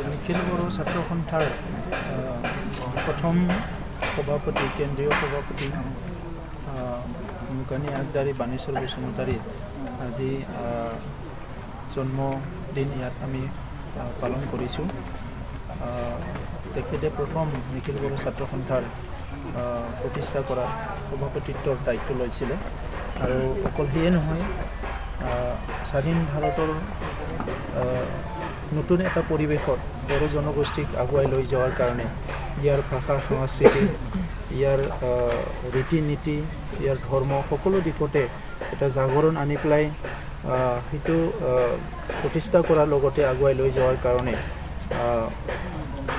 নিখিল বড়ো ছাত্ৰ সন্থাৰ প্ৰথম সভাপতি কেন্দ্ৰীয় সভাপতি মুকানী আগদাৰী বাণীশ্বৰ বসুমতাৰীৰ আজি জন্মদিন ইয়াত আমি পালন কৰিছোঁ। তেখেতে প্ৰথম নিখিল বড়ো ছাত্ৰ সন্থাৰ প্ৰতিষ্ঠা কৰা সভাপতিত্বৰ দায়িত্ব লৈছিলে আৰু অকল সেয়ে নহয়, স্বাধীন ভাৰতৰ নতুন এটা পৰিৱেশত বড়ো জনগোষ্ঠীক আগুৱাই লৈ যোৱাৰ কাৰণে ইয়াৰ ভাষা সংস্কৃতি, ইয়াৰ ৰীতি নীতি, ইয়াৰ ধৰ্ম সকলো দিশতে এটা জাগৰণ আনি পেলাই সেইটো প্ৰতিষ্ঠা কৰাৰ লগতে আগুৱাই লৈ যোৱাৰ কাৰণে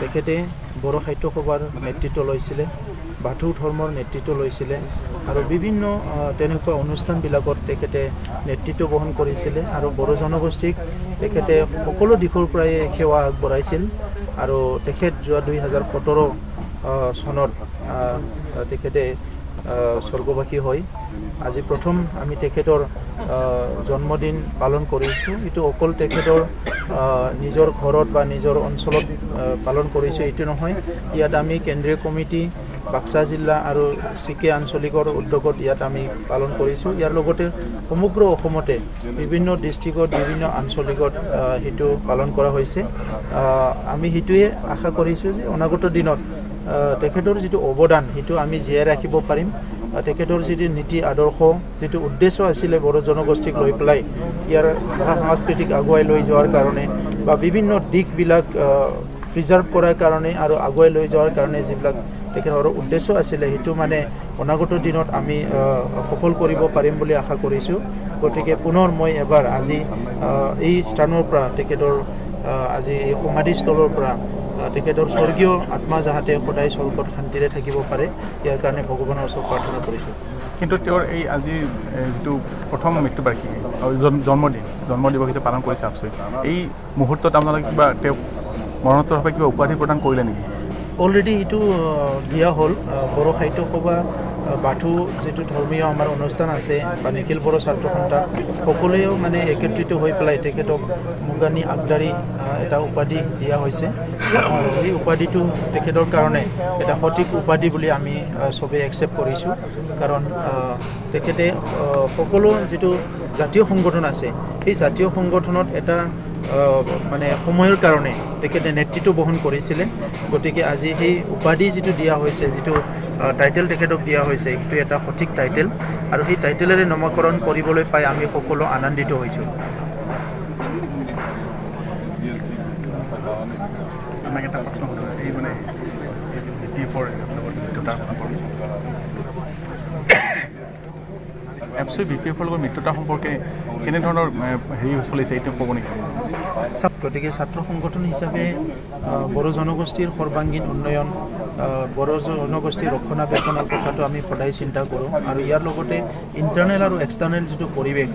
তেখেতে বড়ো সাহিত্য সভাৰ নেতৃত্ব লৈছিলে, বাথৌ ধৰ্মৰ নেতৃত্ব লৈছিলে আৰু বিভিন্ন তেনেকুৱা অনুষ্ঠানবিলাকত তেখেতে নেতৃত্ব বহন কৰিছিলে আৰু বড়ো জনগোষ্ঠীক তেখেতে সকলো দিশৰ পৰাই সেৱা আগবঢ়াইছিল। আৰু তেখেত যোৱা 2017 চনত তেখেতে স্বৰ্গবাসী হয়। আজি প্ৰথম আমি তেখেতৰ জন্মদিন পালন কৰিছোঁ। এইটো অকল তেখেতৰ নিজৰ ঘৰত বা নিজৰ অঞ্চলত পালন কৰিছোঁ এইটো নহয়, ইয়াত আমি কেন্দ্ৰীয় কমিটি বাক্সা জিলা আৰু চিকে আঞ্চলিকৰ উদ্যোগত ইয়াত আমি পালন কৰিছোঁ। ইয়াৰ লগতে সমগ্ৰ অসমতে বিভিন্ন ডিষ্ট্ৰিক্টত বিভিন্ন আঞ্চলিকত সেইটো পালন কৰা হৈছে। আমি সেইটোৱে আশা কৰিছোঁ যে অনাগত দিনত তেখেতৰ যিটো অৱদান সেইটো আমি জীয়াই ৰাখিব পাৰিম। তেখেতৰ যিটো নীতি আদৰ্শ, যিটো উদ্দেশ্য আছিলে বড়ো জনগোষ্ঠীক লৈ পেলাই ইয়াৰ ভাষা সংস্কৃতিক আগুৱাই লৈ যোৱাৰ কাৰণে বা বিভিন্ন দিশবিলাক প্ৰিজাৰ্ভ কৰাৰ কাৰণে আৰু আগুৱাই লৈ যোৱাৰ কাৰণে যিবিলাক তেখেতৰ উদ্দেশ্য আছিলে সেইটো মানে অনাগত দিনত আমি সফল কৰিব পাৰিম বুলি আশা কৰিছোঁ। গতিকে পুনৰ মই এবাৰ আজি এই স্থানৰ পৰা তেখেতৰ আজি এই সমাধিস্থলৰ পৰা তেখেতৰ স্বৰ্গীয় আত্মা যাতে সদায় স্বৰ্গত শান্তিৰে থাকিব পাৰে ইয়াৰ কাৰণে ভগৱানৰ ওচৰত প্ৰাৰ্থনা কৰিছোঁ। কিন্তু তেওঁৰ এই আজি যিটো প্ৰথম মৃত্যুবাৰ্ষিকী জন্ম দিৱস হিচাপে পালন কৰিছে আপচৈ, এই মুহূৰ্তত আপোনালোকে কিবা তেওঁক মৰণোত্তৰভাৱে কিবা উপাধি প্ৰদান কৰিলে নেকি? অলৰেডি এইটো দিয়া হ'ল। বড়ো সাহিত্য সভা বাথৌ যিটো ধৰ্মীয় আমাৰ অনুষ্ঠান আছে বা নিখিল বড়ো ছাত্ৰ সন্থা সকলোৱেও মানে একত্ৰিত হৈ পেলাই তেখেতক মুকানী আগদাৰী এটা উপাধি দিয়া হৈছে। এই উপাধিটো তেখেতৰ কাৰণে এটা সঠিক উপাধি বুলি আমি চবেই একচেপ্ট কৰিছোঁ। কাৰণ তেখেতে সকলো যিটো জাতীয় সংগঠন আছে সেই জাতীয় সংগঠনত এটা মানে সময়ৰ কাৰণে তেখেতে নেতৃত্ব বহন কৰিছিলে। গতিকে আজি সেই উপাধি যিটো দিয়া হৈছে, যিটো টাইটেল তেখেতক দিয়া হৈছে, সেইটো এটা সঠিক টাইটেল আৰু সেই টাইটেলেৰে নামকৰণ কৰিবলৈ পাই আমি সকলো আনন্দিত হৈছোঁ। আমাক এটা প্ৰশ্ন এই মানে আপচৈ BPF-ৰ লগত মিত্ৰতা সম্পৰ্কে কেনেধৰণৰ হেৰি চলিছে এইটো ক'ব নেকি? গতিকে ছাত্ৰ সংগঠন হিচাপে বড়ো জনগোষ্ঠীৰ সৰ্বাংগীন উন্নয়ন, বড়ো জনগোষ্ঠীৰ ৰক্ষণাবেক্ষণৰ কথাটো আমি সদায় চিন্তা কৰোঁ আৰু ইয়াৰ লগতে ইণ্টাৰনেল আৰু এক্সটাৰ্নেল যিটো পৰিৱেশ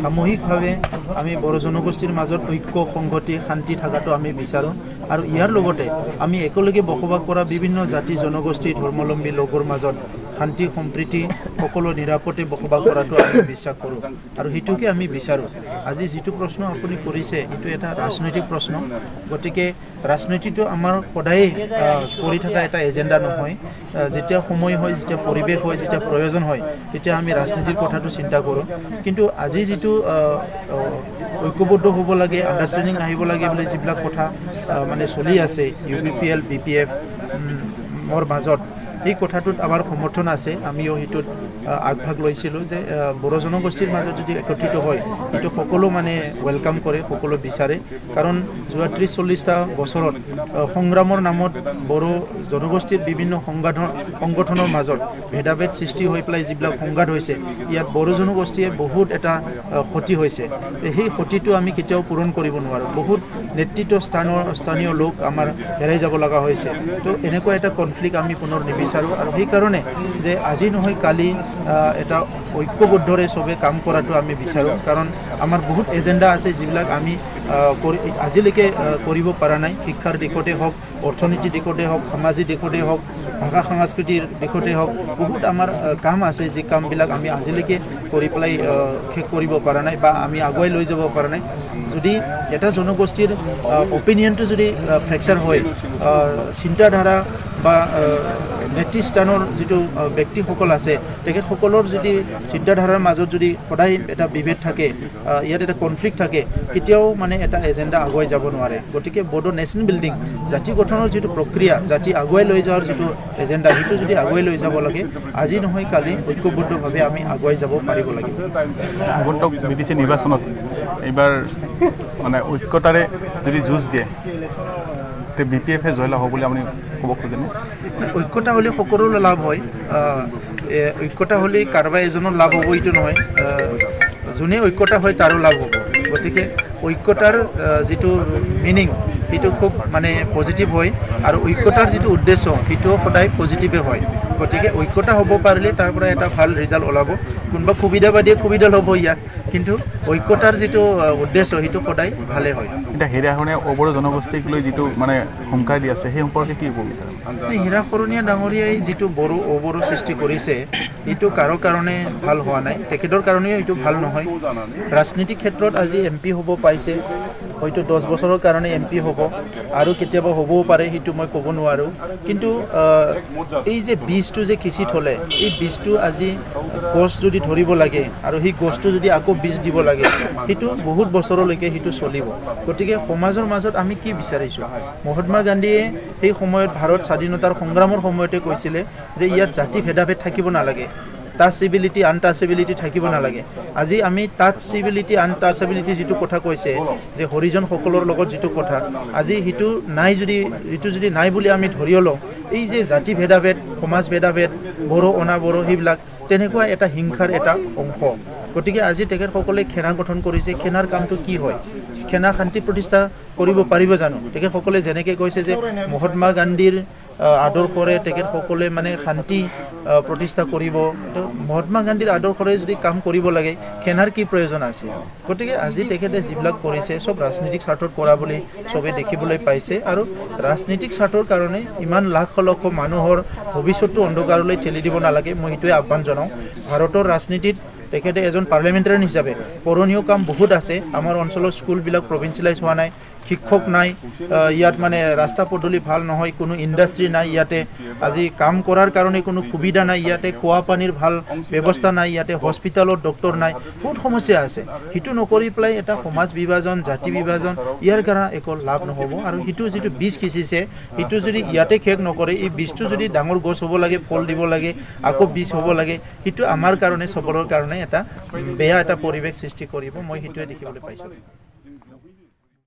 সামূহিকভাৱে আমি বড়ো জনগোষ্ঠীৰ মাজত ঐক্য, সংহতি, শান্তি থকাটো আমি বিচাৰোঁ আৰু ইয়াৰ লগতে আমি একেলগে বসবাস কৰা বিভিন্ন জাতি জনগোষ্ঠী ধৰ্মাৱলম্বী লোকৰ মাজত শান্তি সম্প্ৰীতি সকলো নিৰাপদে বসবাস কৰাটো আমি বিশ্বাস কৰোঁ আৰু সেইটোকে আমি বিচাৰোঁ। আজি যিটো প্ৰশ্ন আপুনি কৰিছে এইটো এটা ৰাজনৈতিক প্ৰশ্ন। গতিকে ৰাজনীতিটো আমাৰ সদায় কৰি থকা এটা এজেণ্ডা নহয়। যেতিয়া সময় হয়, যেতিয়া পৰিৱেশ হয়, যেতিয়া প্ৰয়োজন হয় তেতিয়া আমি ৰাজনীতিৰ কথাটো চিন্তা কৰোঁ। কিন্তু আজি যিটো ঐক্যবদ্ধ হ'ব লাগে, আণ্ডাৰষ্টেণ্ডিং আহিব লাগে বুলি যিবিলাক কথা মানে চলি আছে UPPL BPF মোৰ মাজত, এই কথাটোত আমাৰ সমৰ্থন আছে। আমিও সেইটোত আগভাগ লৈছিলোঁ যে বড়ো জনগোষ্ঠীৰ মাজত যদি একত্ৰিত হয় সেইটো সকলো মানে ৱেলকাম কৰে, সকলো বিচাৰে। কাৰণ যোৱা 30-40টা বছৰত সংগ্ৰামৰ নামত বড়ো জনগোষ্ঠীৰ বিভিন্ন সংগঠনৰ মাজত ভেদাভেদ সৃষ্টি হৈ পেলাই যিবিলাক সংঘাত হৈছে ইয়াত বড়ো জনগোষ্ঠীয়ে বহুত এটা ক্ষতি হৈছে। সেই ক্ষতিটো আমি কেতিয়াও পূৰণ কৰিব নোৱাৰোঁ। বহুত নেতৃত্ব স্থানীয় লোক আমাৰ হেৰাই যাব লগা হৈছে। তো এনেকুৱা এটা কনফ্লিক্ট আমি পুনৰ নিবিচাৰোঁ আৰু সেইকাৰণে যে আজি নহয় কালি এটা ঐক্যবদ্ধৰে চবে কাম কৰাটো আমি বিচাৰোঁ কাৰণ আমাৰ বহুত এজেণ্ডা আছে যিবিলাক আমি আজিলৈকে কৰিব পৰা নাই শিক্ষাৰ দিশতে হওক অৰ্থনীতিৰ দিশতে হওক সামাজিক দিশতে হওক ভাষা সংস্কৃতিৰ দিশতে হওক বহুত আমাৰ কাম আছে যি কামবিলাক আমি আজিলৈকে কৰি পেলাই শেষ কৰিব পৰা নাই বা আমি আগুৱাই লৈ যাব পৰা নাই যদি এটা জনগোষ্ঠীৰ অপিনিয়নটো যদি ফ্ৰেকচাৰ হয় চিন্তাধাৰা বা নেতৃস্থানৰ যিটো ব্যক্তিসকল আছে তেখেতসকলৰ যদি চিন্তাধাৰাৰ মাজত যদি সদায় এটা বিভেদ থাকে ইয়াত এটা কনফ্লিক্ট থাকে কেতিয়াও মানে এটা এজেণ্ডা আগুৱাই যাব নোৱাৰে গতিকে বড়ো নেশ্যন বিল্ডিং জাতি গঠনৰ যিটো প্ৰক্ৰিয়া জাতি আগুৱাই লৈ যোৱাৰ যিটো এজেণ্ডা সেইটো যদি আগুৱাই লৈ যাব লাগে আজি নহয় কালি ঐক্যবদ্ধভাৱে আমি আগুৱাই যাব পাৰিব লাগিব আগন্তুক বিটিচি নিৰ্বাচনত এইবাৰ মানে ঐক্যতাৰে যদি যুঁজ দিয়ে তে BPF জয়লাভ হ'ব বুলি আপুনি ক'ব খোজেনে ঐক্যতা হ'লে সকলোৰে লাভ হয় ঐক্যতা হ'লে কাৰোবাৰ এজনৰ লাভ হ'ব এইটো নহয় যোনে ঐক্যতা হয় তাৰো লাভ হ'ব গতিকে ঐক্যতাৰ যিটো মিনিং সেইটো খুব মানে পজিটিভ হয় আৰু ঐক্যতাৰ যিটো উদ্দেশ্য সেইটোও সদায় পজিটিভে হয় গতিকে ঐক্যতা হ'ব পাৰিলে তাৰ পৰা এটা ভাল ৰিজাল্ট ওলাব কোনোবা সুবিধাবাদীয়ে সুবিধা ল'ব ইয়াত কিন্তু ঐক্যতাৰ যিটো উদ্দেশ্য সেইটো সদায় ভালে হয় এতিয়া হীৰাখৰণীয়া অবড়ো জনগোষ্ঠীক লৈ যিটো মানে হুংকাৰ দি আছে সেই সম্পৰ্কে কি ক'ব বিচাৰে হীৰাখৰণীয়া ডাঙৰীয়াই যিটো বড়ো অবড়ো সৃষ্টি কৰিছে এইটো কাৰো কাৰণে ভাল হোৱা নাই তেখেতৰ কাৰণেও এইটো ভাল নহয় ৰাজনীতিক ক্ষেত্ৰত আজি MP হ'ব পাইছে হয়তো 10 বছৰৰ কাৰণে MP হ'ব আৰু কেতিয়াবা হ'বও পাৰে সেইটো মই ক'ব নোৱাৰোঁ কিন্তু এই যে বীজটো যে খিচি থ'লে এই বীজটো আজি গছ যদি ধৰিব লাগে আৰু সেই গছটো যদি আকৌ বীজ দিব লাগে সেইটো বহুত বছৰলৈকে সেইটো চলিব গতিকে সমাজৰ মাজত আমি কি বিচাৰিছোঁ মহাত্মা গান্ধীয়ে সেই সময়ত ভাৰত স্বাধীনতাৰ সংগ্ৰামৰ সময়তে কৈছিলে যে ইয়াত জাতি ভেদাভেদ থাকিব নালাগে টাচেবিলিটি আনটাচেবিলিটি থাকিব নালাগে আজি আমি টাচেবিলিটি আনটাচেবিলিটি যিটো কথা কৈছে যে হৰিজনসকলৰ লগত যিটো কথা আজি সেইটো নাই যদি নাই বুলি আমি ধৰি লওঁ এই যে জাতি ভেদাভেদ সমাজ ভেদাভেদ বড়ো অনাবড়ো সেইবিলাক তেনেকুৱা এটা হিংসাৰ এটা অংশ গতিকে আজি তেখেতসকলে সেনা গঠন কৰিছে সেনাৰ কামটো কি হয় সেনা শান্তি প্ৰতিষ্ঠা কৰিব পাৰিব জানো তেখেতসকলে যেনেকৈ কৈছে যে মহাত্মা গান্ধীৰ আদৰ্শৰে তেখেতসকলে মানে শান্তি প্ৰতিষ্ঠা কৰিব মহাত্মা গান্ধীৰ আদৰ্শৰে যদি কাম কৰিব লাগে সেনাৰ কি প্ৰয়োজন আছে গতিকে আজি তেখেতে যিবিলাক কৰিছে চব ৰাজনৈতিক স্বাৰ্থত কৰা বুলি চবে দেখিবলৈ পাইছে আৰু ৰাজনৈতিক স্বাৰ্থৰ কাৰণে ইমান লাখ লক্ষ মানুহৰ ভৱিষ্যতটো অন্ধকাৰলৈ ঠেলি দিব নালাগে মই সেইটোৱে আহ্বান জনাওঁ ভাৰতৰ ৰাজনীতিত তেখেতে এজন পাৰ্লিমেণ্টাৰিয়ান হিচাপে কৰণীয় কাম বহুত আছে আমাৰ অঞ্চলৰ স্কুলবিলাক প্ৰভিঞ্চিয়েলাইজ হোৱা নাই শিক্ষক নাই ইয়াত মানে ৰাস্তা পদূলি ভাল নহয় কোনো ইণ্ডাষ্ট্ৰি নাই ইয়াতে আজি কাম কৰাৰ কাৰণে কোনো সুবিধা নাই ইয়াতে খোৱা পানীৰ ভাল ব্যৱস্থা নাই ইয়াতে হস্পিটেলত ডক্টৰ নাই বহুত সমস্যা আছে সেইটো নকৰি পেলাই এটা সমাজ বিভাজন জাতি বিভাজন ইয়াৰ কাৰণে একো লাভ নহ'ব আৰু সেইটো যিটো বীজ সিঁচিছে সেইটো যদি ইয়াতে শেষ নকৰে এই বীজটো যদি ডাঙৰ গছ হ'ব লাগে ফল দিব লাগে আকৌ বীজ হ'ব লাগে সেইটো আমাৰ কাৰণে চবৰৰ কাৰণে এটা বেয়া এটা পৰিৱেশ সৃষ্টি কৰিব মই সেইটোৱে দেখিবলৈ পাইছোঁ